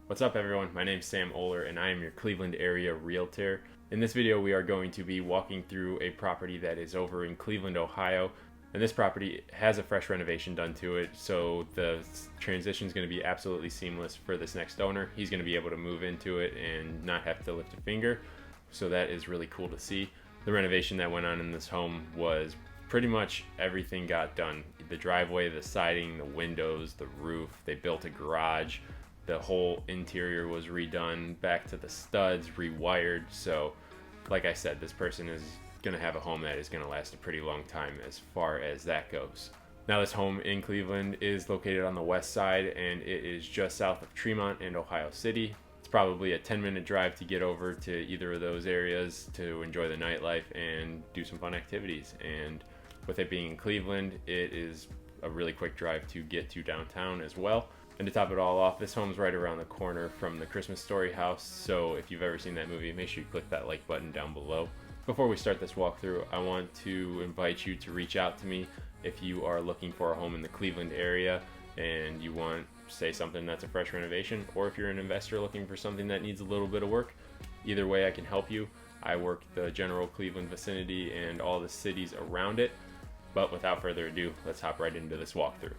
What's up everyone, my name is Sam Oler and I am your Cleveland area realtor. In this video we are going to be walking through a property that is over in Cleveland, Ohio. And this property has a fresh renovation done to it, so the transition is going to be absolutely seamless for this next owner. He's going to be able to move into it and not have to lift a finger, so that is really cool to see. The renovation that went on in this home was pretty much everything got done. The driveway, the siding, the windows, the roof, they built a garage. The whole interior was redone, back to the studs, rewired. So like I said, this person is going to have a home that is going to last a pretty long time as far as that goes. Now this home in Cleveland is located on the west side and it is just south of Tremont and Ohio City. It's probably a 10-minute drive to get over to either of those areas to enjoy the nightlife and do some fun activities. And with it being in Cleveland, it is a really quick drive to get to downtown as well. And to top it all off, this home's right around the corner from the Christmas Story house, so if you've ever seen that movie, make sure you click that like button down below. Before we start this walkthrough, I want to invite you to reach out to me if you are looking for a home in the Cleveland area and you want, say, something that's a fresh renovation, or if you're an investor looking for something that needs a little bit of work. Either way, I can help you. I work the general Cleveland vicinity and all the cities around it. But without further ado, let's hop right into this walkthrough.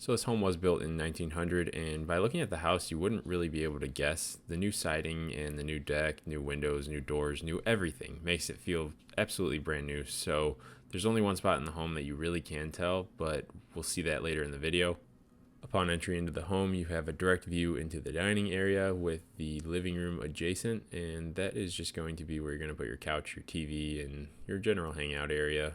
So this home was built in 1900, and by looking at the house, you wouldn't really be able to guess. The new siding and the new deck, new windows, new doors, new everything makes it feel absolutely brand new. So there's only one spot in the home that you really can tell, but we'll see that later in the video. Upon entry into the home, you have a direct view into the dining area with the living room adjacent, and that is just going to be where you're going to put your couch, your TV, and your general hangout area.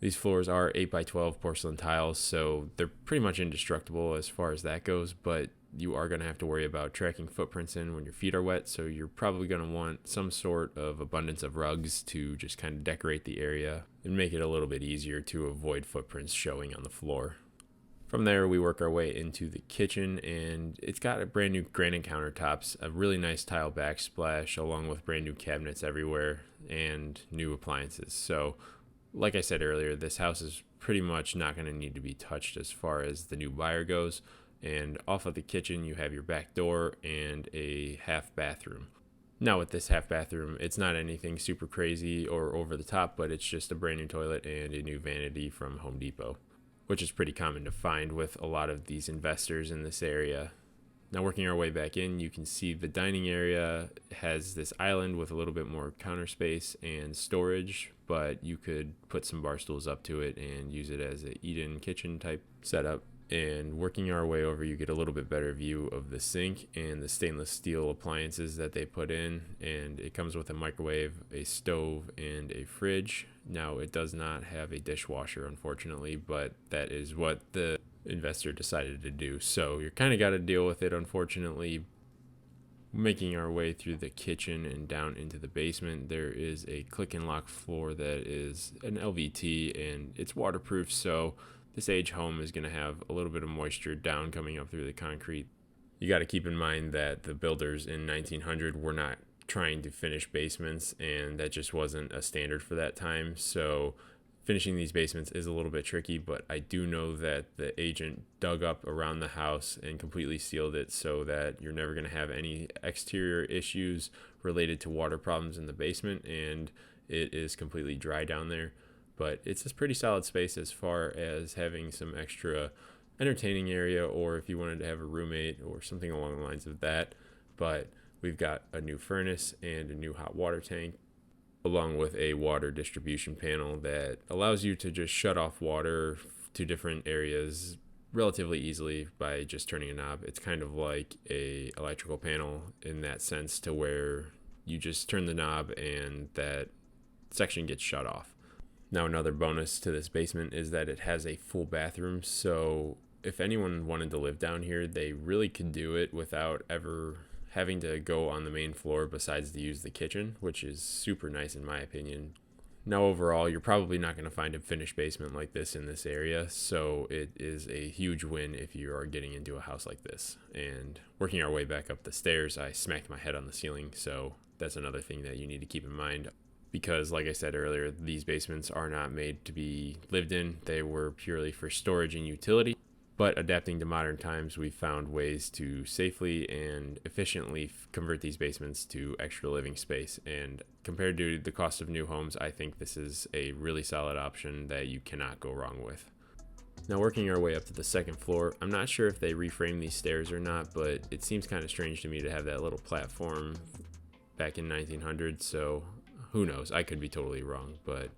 These floors are 8x12 porcelain tiles, so they're pretty much indestructible as far as that goes, but you are going to have to worry about tracking footprints in when your feet are wet, so you're probably going to want some sort of abundance of rugs to just kind of decorate the area and make it a little bit easier to avoid footprints showing on the floor. From there, we work our way into the kitchen, and it's got a brand new granite countertops, a really nice tile backsplash, along with brand new cabinets everywhere and new appliances. So like I said earlier, this house is pretty much not going to need to be touched as far as the new buyer goes. And off of the kitchen, you have your back door and a half bathroom. Now with this half bathroom, it's not anything super crazy or over the top, but it's just a brand new toilet and a new vanity from Home Depot, which is pretty common to find with a lot of these investors in this area. Now working our way back in, you can see the dining area has this island with a little bit more counter space and storage, but you could put some bar stools up to it and use it as a eat-in kitchen type setup. And working our way over, you get a little bit better view of the sink and the stainless steel appliances that they put in. And it comes with a microwave, a stove, and a fridge. Now it does not have a dishwasher, unfortunately, but that is what the investor decided to do. So you're kind of got to deal with it, unfortunately. Making our way through the kitchen and down into the basement, there is a click and lock floor that is an LVT and it's waterproof, so this age home is going to have a little bit of moisture down coming up through the concrete. You got to keep in mind that the builders in 1900 were not trying to finish basements, and that just wasn't a standard for that time. So finishing these basements is a little bit tricky, but I do know that the agent dug up around the house and completely sealed it so that you're never going to have any exterior issues related to water problems in the basement, and it is completely dry down there. But it's a pretty solid space as far as having some extra entertaining area, or if you wanted to have a roommate or something along the lines of that. But we've got a new furnace and a new hot water tank, along with a water distribution panel that allows you to just shut off water to different areas relatively easily by just turning a knob. It's kind of like a electrical panel in that sense, to where you just turn the knob and that section gets shut off. Now another bonus to this basement is that it has a full bathroom, so if anyone wanted to live down here, they really could do it without ever having to go on the main floor besides to use the kitchen, which is super nice in my opinion. Now overall, you're probably not going to find a finished basement like this in this area, so it is a huge win if you are getting into a house like this. And working our way back up the stairs, I smacked my head on the ceiling, so that's another thing that you need to keep in mind. Because like I said earlier, these basements are not made to be lived in. They were purely for storage and utility. But adapting to modern times, we found ways to safely and efficiently convert these basements to extra living space. And compared to the cost of new homes, I think this is a really solid option that you cannot go wrong with. Now, working our way up to the second floor, I'm not sure if they reframed these stairs or not, but it seems kind of strange to me to have that little platform back in 1900, so who knows? I could be totally wrong, but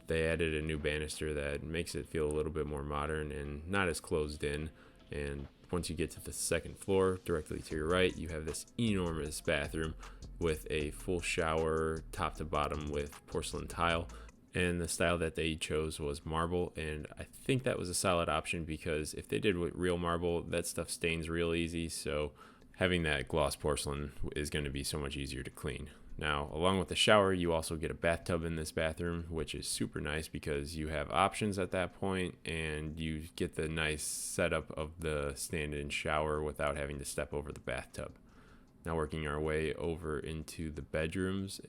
they added a new banister that makes it feel a little bit more modern and not as closed in. And once you get to the second floor, directly to your right, you have this enormous bathroom with a full shower top to bottom with porcelain tile. And the style that they chose was marble, and I think that was a solid option because if they did with real marble, that stuff stains real easy, so having that gloss porcelain is going to be so much easier to clean. Now, along with the shower, you also get a bathtub in this bathroom, which is super nice because you have options at that point and you get the nice setup of the stand-in shower without having to step over the bathtub. Now, working our way over into the bedrooms,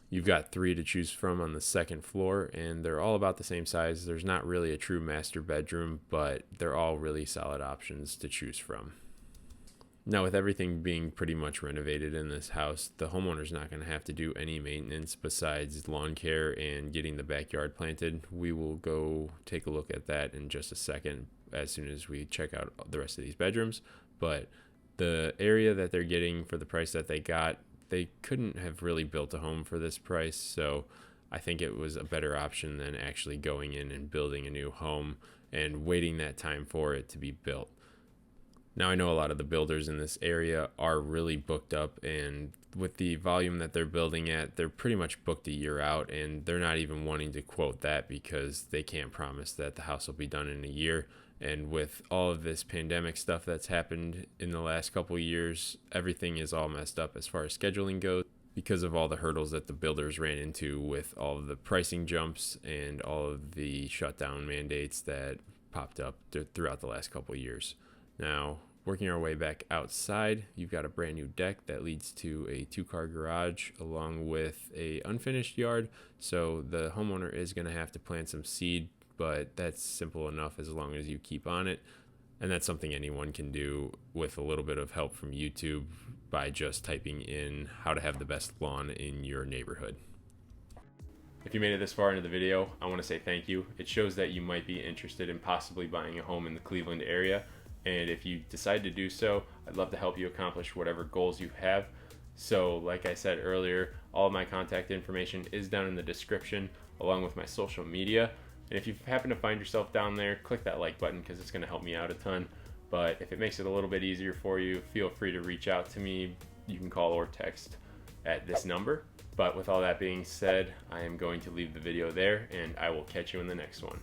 you've got 3 to choose from on the second floor, and they're all about the same size. There's not really a true master bedroom, but they're all really solid options to choose from. Now, with everything being pretty much renovated in this house, the homeowner's not going to have to do any maintenance besides lawn care and getting the backyard planted. We will go take a look at that in just a second as soon as we check out the rest of these bedrooms. But the area that they're getting for the price that they got, they couldn't have really built a home for this price, so I think it was a better option than actually going in and building a new home and waiting that time for it to be built. Now, I know a lot of the builders in this area are really booked up, and with the volume that they're building at, they're pretty much booked a year out, and they're not even wanting to quote that because they can't promise that the house will be done in a year. And with all of this pandemic stuff that's happened in the last couple of years, everything is all messed up as far as scheduling goes because of all the hurdles that the builders ran into with all of the pricing jumps and all of the shutdown mandates that popped up throughout the last couple of years. Now, working our way back outside, you've got a brand new deck that leads to a 2-car garage along with a unfinished yard. So the homeowner is going to have to plant some seed, but that's simple enough as long as you keep on it. And that's something anyone can do with a little bit of help from YouTube by just typing in how to have the best lawn in your neighborhood. If you made it this far into the video, I want to say thank you. It shows that you might be interested in possibly buying a home in the Cleveland area. And if you decide to do so, I'd love to help you accomplish whatever goals you have. So like I said earlier, all of my contact information is down in the description along with my social media. And if you happen to find yourself down there, click that like button because it's going to help me out a ton. But if it makes it a little bit easier for you, feel free to reach out to me. You can call or text at this number. But with all that being said, I am going to leave the video there and I will catch you in the next one.